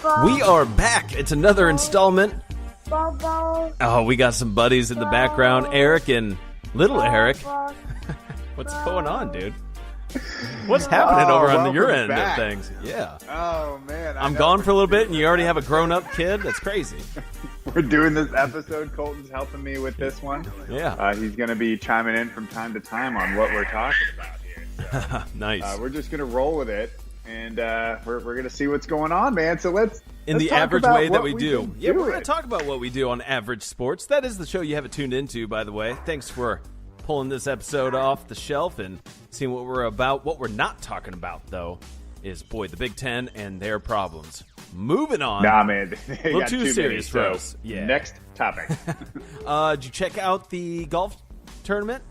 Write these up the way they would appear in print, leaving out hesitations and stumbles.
We are back. It's another installment. Oh, we got some buddies in the background. Eric and little Eric. What's going on, dude? What's happening over on your end of things? Yeah. Oh, man. I'm gone for a little bit, and you already have a grown-up kid? That's crazy. We're doing this episode. Colton's helping me with this one. Yeah. He's going to be chiming in from time to time on what we're talking about here. So, nice. We're just going to roll with it, and we're going to see what's going on, man. So let's the talk average about way that what we do. Yeah, we're going to it. talk about what we do on Average Sports. That is the show you haven't tuned into, by the way. Thanks for pulling this episode off the shelf and seeing what we're about. What we're not talking about, though, is, boy, the Big Ten and their problems. Moving on. Nah, man. A little too serious for us. Yeah. Next topic. Did you check out the golf tournament?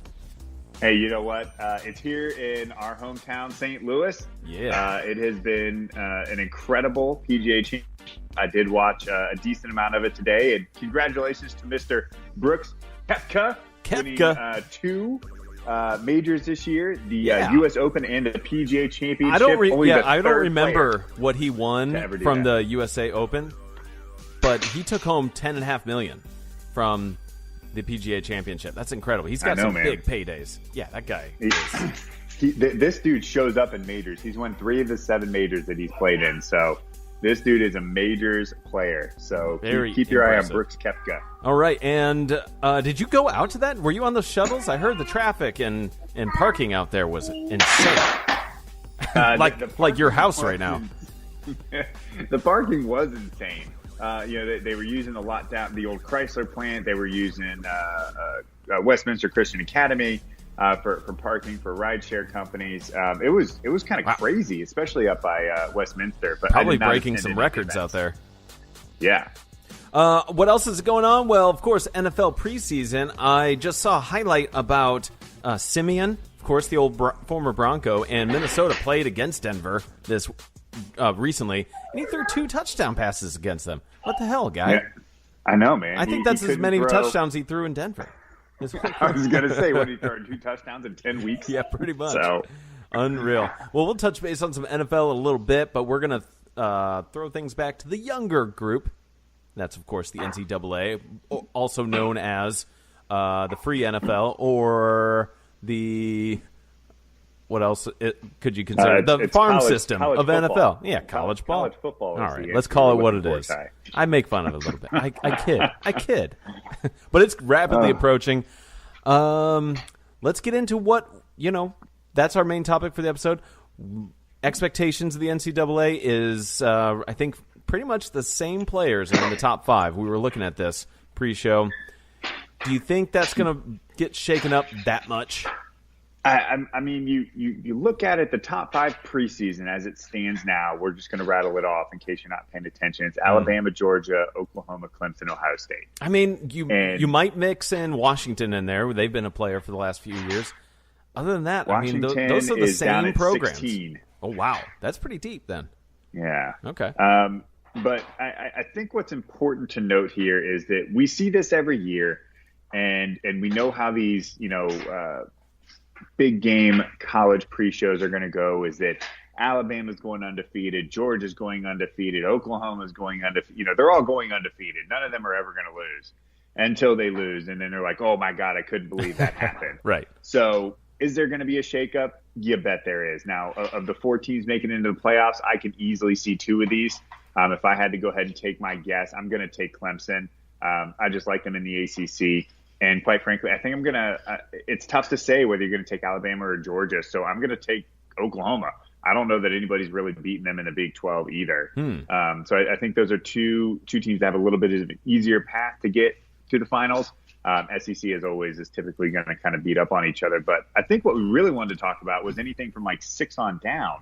Hey, you know what? It's here in our hometown, St. Louis. Yeah. It has been an incredible PGA Championship. I did watch a decent amount of it today, and congratulations to Mr. Brooks Koepka. Winning, two majors this year, the U.S. Open and the PGA Championship. I don't remember what he won from the USA Open, but he took home $10.5 million from the PGA Championship. That's incredible. He's got big paydays. Yeah, that guy. This dude shows up in majors. He's won 3 of the 7 majors that he's played in, so this dude is a majors player. So keep your eye on Brooks Koepka. All right, and did you go out to that? Were you on the shuttles? I heard the traffic and parking out there was insane. like your house right now. The parking was insane. They were using a lot down the old Chrysler plant. They were using Westminster Christian Academy for parking for rideshare companies. It was kind of crazy, especially up by Westminster. But probably breaking some records out there. Yeah. What else is going on? Well, of course, NFL preseason. I just saw a highlight about Simeon, of course, the old former Bronco, and Minnesota played against Denver this recently, and he threw 2 touchdown passes against them. What the hell, guy? Yeah, I know, man. I think that's as many touchdowns he threw in Denver. I was going to say, what, he threw 2 touchdowns in 10 weeks? Yeah, pretty much. So unreal. Well, we'll touch base on some NFL a little bit, but we're going to throw things back to the younger group. That's, of course, the NCAA, also known as the free NFL, or the, what else could you consider? The farm system of football. NFL. Yeah, college ball. College football. All right, let's call it what it is. I make fun of it a little bit. I kid. But it's rapidly approaching. Let's get into what, that's our main topic for the episode. Expectations of the NCAA is, I think, pretty much the same players are in the top 5. We were looking at this pre-show. Do you think that's going to get shaken up that much? I mean, you look at it, the top 5 preseason as it stands now. We're just going to rattle it off in case you're not paying attention. It's Alabama, Georgia, Oklahoma, Clemson, Ohio State. I mean, you might mix in Washington in there. They've been a player for the last few years. Other than that, Washington, I mean, those are the same programs. 16. Oh, wow. That's pretty deep then. Yeah. Okay. But I think what's important to note here is that we see this every year, and we know how these, big game college pre-shows are going to go, is that Alabama's going undefeated, Georgia's going undefeated, Oklahoma's going undefeated. They're all going undefeated. None of them are ever going to lose until they lose, and then they're like, oh, my God, I couldn't believe that happened. Right. So is there going to be a shakeup? You bet there is. Now, of the 4 teams making it into the playoffs, I can easily see 2 of these. If I had to go ahead and take my guess, I'm going to take Clemson. I just like them in the ACC. And quite frankly, I think I'm going to it's tough to say whether you're going to take Alabama or Georgia. So I'm going to take Oklahoma. I don't know that anybody's really beaten them in the Big 12 either. So I think those are two teams that have a little bit of an easier path to get to the finals. SEC, as always, is typically going to kind of beat up on each other. But I think what we really wanted to talk about was anything from like 6 on down.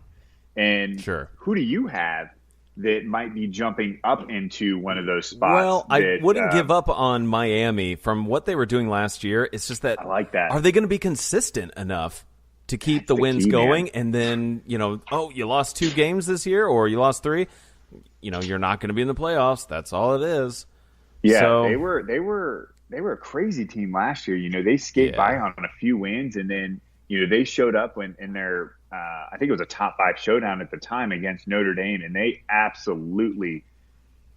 And who do you have that might be jumping up into one of those spots? Well, I wouldn't give up on Miami from what they were doing last year. It's just that, I like that. Are they going to be consistent enough to keep the wins going? Man. And then, you lost 2 games this year, or you lost 3. You're not going to be in the playoffs. That's all it is. Yeah, so, they were a crazy team last year. They skate by on a few wins, and then they showed up in their I think it was a top 5 showdown at the time against Notre Dame, and they absolutely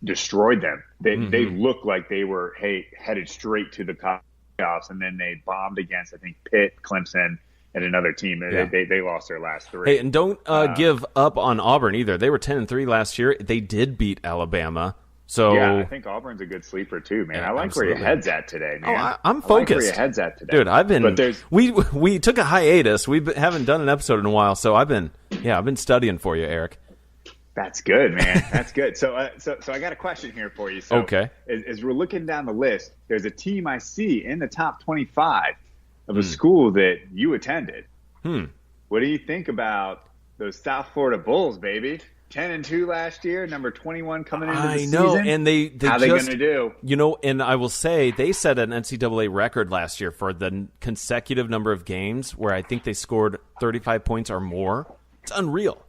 destroyed them. They looked like they were headed straight to the playoffs, and then they bombed against, I think, Pitt, Clemson, and another team. Yeah. They lost their last 3. Hey, and don't give up on Auburn either. They were 10-3 last year. They did beat Alabama. So yeah, I think Auburn's a good sleeper too, man. Yeah, I like absolutely. where your head's at today, man. Oh, I'm focused. I like where your head's at today, dude. I've been. We took a hiatus. We haven't done an episode in a while, so I've been studying for you, Eric. That's good, man. That's good. So I got a question here for you. So, okay. As we're looking down the list, there's a team I see in the top 25 of a school that you attended. What do you think about those South Florida Bulls, baby? 10-2 last year, number 21 coming into the season. I know, and they how they going to do? You know, and I will say they set an NCAA record last year for the consecutive number of games where I think they scored 35 points or more. It's unreal.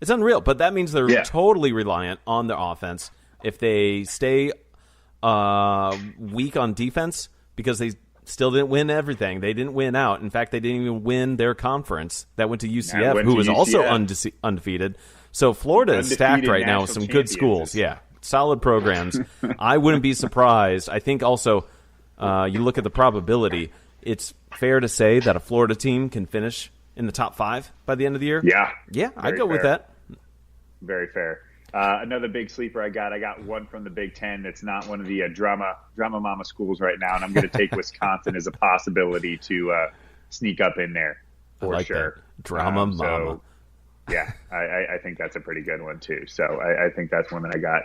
It's unreal, but that means they're totally reliant on their offense. If they stay weak on defense, because they still didn't win everything. They didn't win out. In fact, they didn't even win their conference. That went to UCF, who was also undefeated. So Florida is stacked right now with some good schools. Yeah, solid programs. I wouldn't be surprised. I think also you look at the probability, it's fair to say that a Florida team can finish in the top 5 by the end of the year. Yeah, I'd go with that. Very fair. Another big sleeper I got one from the Big Ten that's not one of the drama mama schools right now, and I'm going to take Wisconsin as a possibility to sneak up in there for sure. That. Drama mama. Yeah, I think that's a pretty good one too. So I think that's one that I got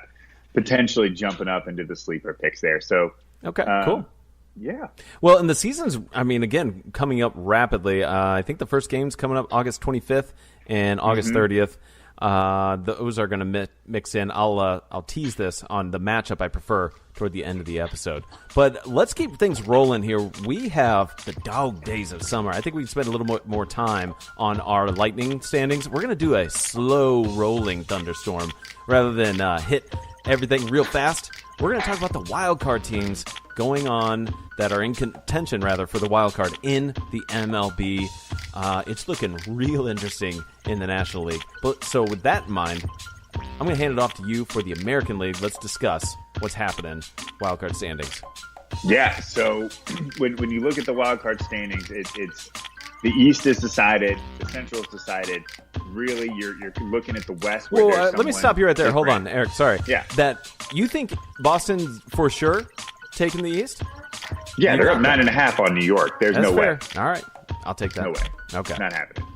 potentially jumping up into the sleeper picks there. So okay, cool. Yeah. Well, and the season's, I mean, again, coming up rapidly. I think the first game's coming up August 25th and August 30th. Those are going to mix in. I'll tease this on the matchup I prefer toward the end of the episode. But let's keep things rolling here. We have the dog days of summer. I think we can spend a little more time on our lightning standings. We're going to do a slow rolling thunderstorm rather than hit everything real fast. We're going to talk about the wild card teams going on that are in contention, rather, for the wild card in the MLB. It's looking real interesting in the National League. So with that in mind, I'm going to hand it off to you for the American League. Let's discuss what's happening, wild card standings. Yeah, so when you look at the wild card standings, it's the East is decided, the Central is decided. Really, you're looking at the West. Well, let me stop you right there. Hold on, Eric. Sorry. Yeah. That you think Boston's for sure taking the East? Yeah, they're up 9.5 on New York. There's no way. All right, I'll take that. No way. Okay. Not happening.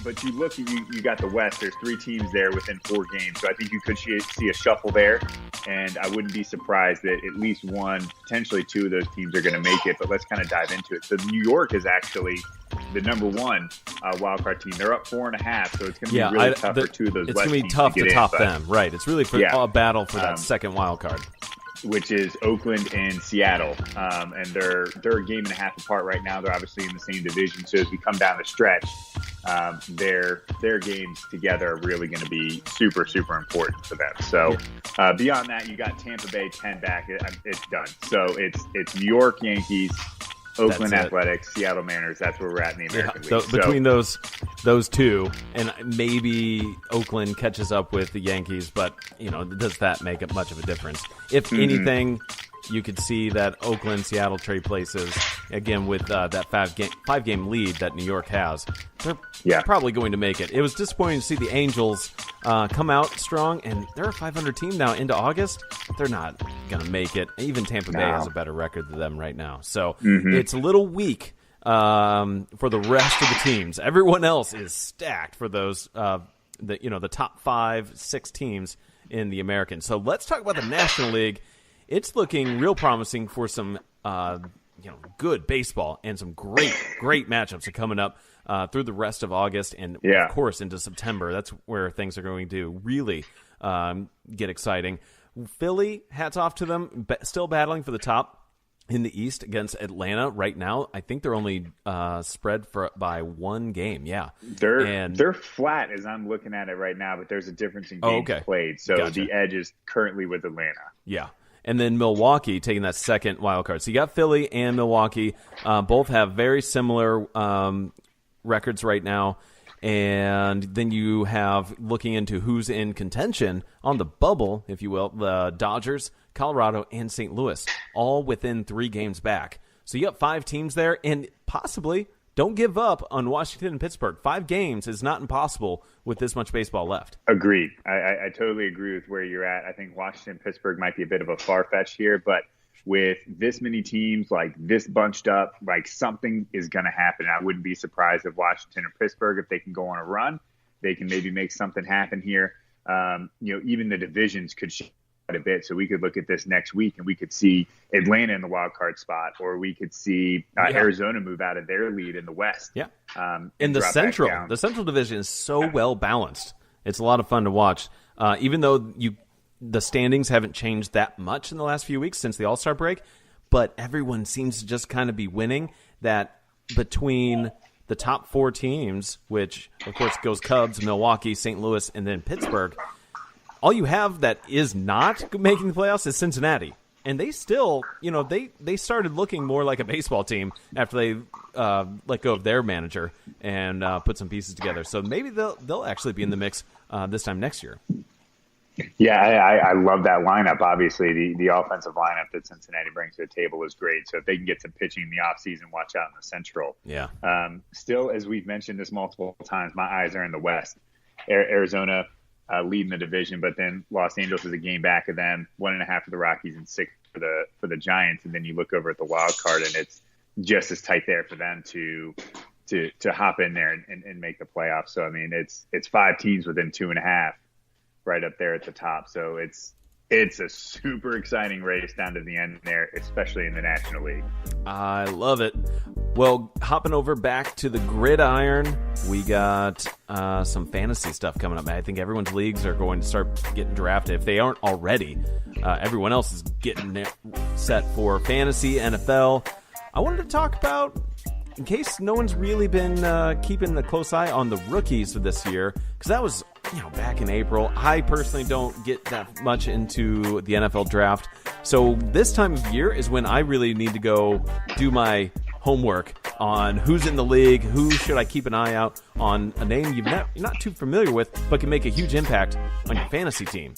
But you look, you got the West. There's 3 teams there within 4 games. So I think you could see a shuffle there. And I wouldn't be surprised that at least 1, potentially 2 of those teams are going to make it. But let's kind of dive into it. So New York is actually the number 1 wild card team. They're up 4.5. So it's going to be really tough for 2 of those West teams. It's going to be tough to top them. Right. It's really a battle for that second wild card, which is Oakland and Seattle. And they're a game and a half apart right now. They're obviously in the same division. So as we come down the stretch, their games together are really going to be super, super important for them. So beyond that, you got Tampa Bay 10 back. It's done. So it's New York Yankees, Oakland Athletics, Seattle Mariners. That's where we're at in the American League. So between those two, and maybe Oakland catches up with the Yankees, but does that make much of a difference? If anything, you could see that Oakland, Seattle trade places again with that 5-game lead that New York has. They're probably going to make it. It was disappointing to see the Angels come out strong, and they're a 500 team now into August. They're not going to make it. Even Tampa Bay has a better record than them right now. So it's a little weak for the rest of the teams. Everyone else is stacked for those the top 5-6 teams in the American. So let's talk about the National League. It's looking real promising for some good baseball, and some great matchups are coming up through the rest of August and, of course, into September. That's where things are going to really get exciting. Philly, hats off to them, still battling for the top in the East against Atlanta right now. I think they're only spread by 1 game. Yeah, they're flat as I'm looking at it right now, but there's a difference in games played. So the edge is currently with Atlanta. Yeah. And then Milwaukee taking that second wild card. So you got Philly and Milwaukee. Both have very similar records right now. And then you have, looking into who's in contention on the bubble, if you will, the Dodgers, Colorado, and St. Louis, all within 3 games back. So you got 5 teams there, and possibly don't give up on Washington and Pittsburgh. 5 games is not impossible with this much baseball left. Agreed. I totally agree with where you're at. I think Washington and Pittsburgh might be a bit of a far-fetched here, but with this many teams, like this bunched up, like something is going to happen. I wouldn't be surprised if Washington or Pittsburgh, if they can go on a run, they can maybe make something happen here. Even the divisions could shift a bit. So we could look at this next week and we could see Atlanta in the wild card spot, or we could see Arizona move out of their lead in the West. Yeah. In the Central Division is so well balanced. It's a lot of fun to watch. Even though the standings haven't changed that much in the last few weeks since the All-Star break, but everyone seems to just kind of be winning. That between the top 4 teams, which of course goes Cubs, Milwaukee, St. Louis, and then Pittsburgh, all you have that is not making the playoffs is Cincinnati. And they still, they started looking more like a baseball team after they let go of their manager and put some pieces together. So maybe they'll actually be in the mix this time next year. Yeah, I love that lineup. Obviously, the offensive lineup that Cincinnati brings to the table is great. So if they can get some pitching in the offseason, watch out in the Central. Yeah. Still, as we've mentioned this multiple times, my eyes are in the West. Arizona leading the division, but then Los Angeles is a game back of them, 1.5 for the Rockies and 6 for the Giants. And then you look over at the wild card, and it's just as tight there for them to hop in there and make the playoffs. So I mean, it's 5 teams within 2.5. Right up there at the top. So it's a super exciting race down to the end there, especially in the National League. I love it. Well, hopping over back to the gridiron, we got some fantasy stuff coming up. I think everyone's leagues are going to start getting drafted. If they aren't already, everyone else is getting set for fantasy, NFL. I wanted to talk about, in case no one's really been keeping a close eye on the rookies of this year, because that was back in April. I personally don't get that much into the NFL draft. So this time of year is when I really need to go do my homework on who's in the league, who should I keep an eye out on, a name you're not too familiar with, but can make a huge impact on your fantasy team.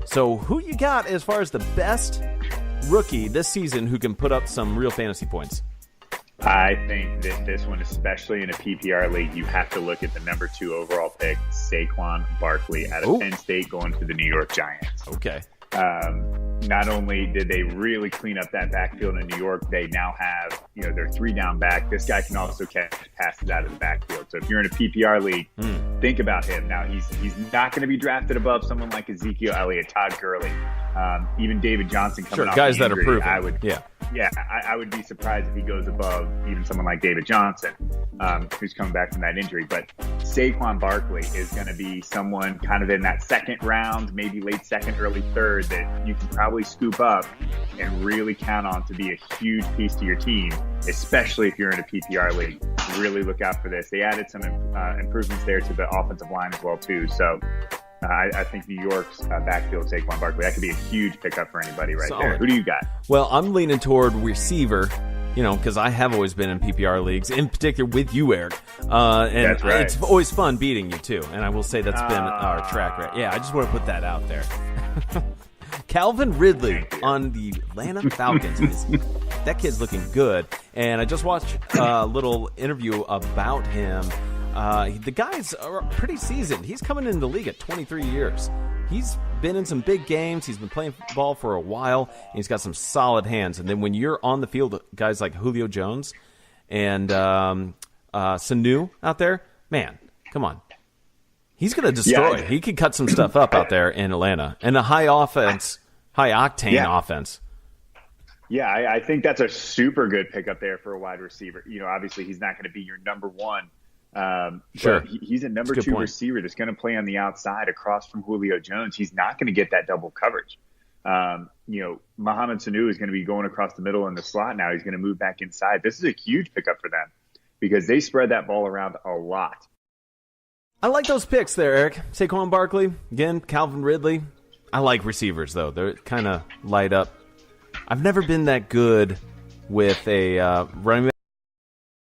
So who you got as far as the best rookie this season who can put up some real fantasy points? I think that this one, especially in a PPR league, you have to look at the number 2 overall pick, Saquon Barkley out of Penn State, going to the New York Giants. Okay. Not only did they really clean up that backfield in New York, they now have, their 3 down back. This guy can also catch passes out of the backfield. So if you're in a PPR league, think about him. Now, he's not going to be drafted above someone like Ezekiel Elliott, Todd Gurley, even David Johnson coming off guys the injury. That are proven. I would be surprised if he goes above even someone like David Johnson, who's coming back from that injury. But Saquon Barkley is going to be someone kind of in that second round, maybe late second, early third, that you can probably scoop up and really count on to be a huge piece to your team, especially if you're in a PPR league. Really look out for this. They added some improvements there to the offensive line as well, too. So I think New York's backfield, Saquon Barkley, that could be a huge pickup for anybody right there. Who do you got? Well, I'm leaning toward receiver, because I have always been in PPR leagues, in particular with you, Eric. And that's right. It's always fun beating you, too. And I will say that's been our track record. Yeah, I just want to put that out there. Calvin Ridley on the Atlanta Falcons. That kid's looking good. And I just watched a little interview about him. The guy's pretty seasoned. He's coming into the league at 23 years. He's been in some big games. He's been playing ball for a while. And he's got some solid hands. And then when you're on the field, guys like Julio Jones and Sanu out there, man, come on. He's going to destroy. He could cut some stuff up out there in Atlanta. And a high octane offense. Yeah, I think that's a super good pickup there for a wide receiver. Obviously he's not going to be your number 1. But he's a number 2 receiver that's going to play on the outside across from Julio Jones. He's not going to get that double coverage. Mohamed Sanu is going to be going across the middle in the slot now. He's going to move back inside. This is a huge pickup for them because they spread that ball around a lot. I like those picks there, Eric. Saquon Barkley, again, Calvin Ridley. I like receivers, though. They're kind of light up. I've never been that good with a running back.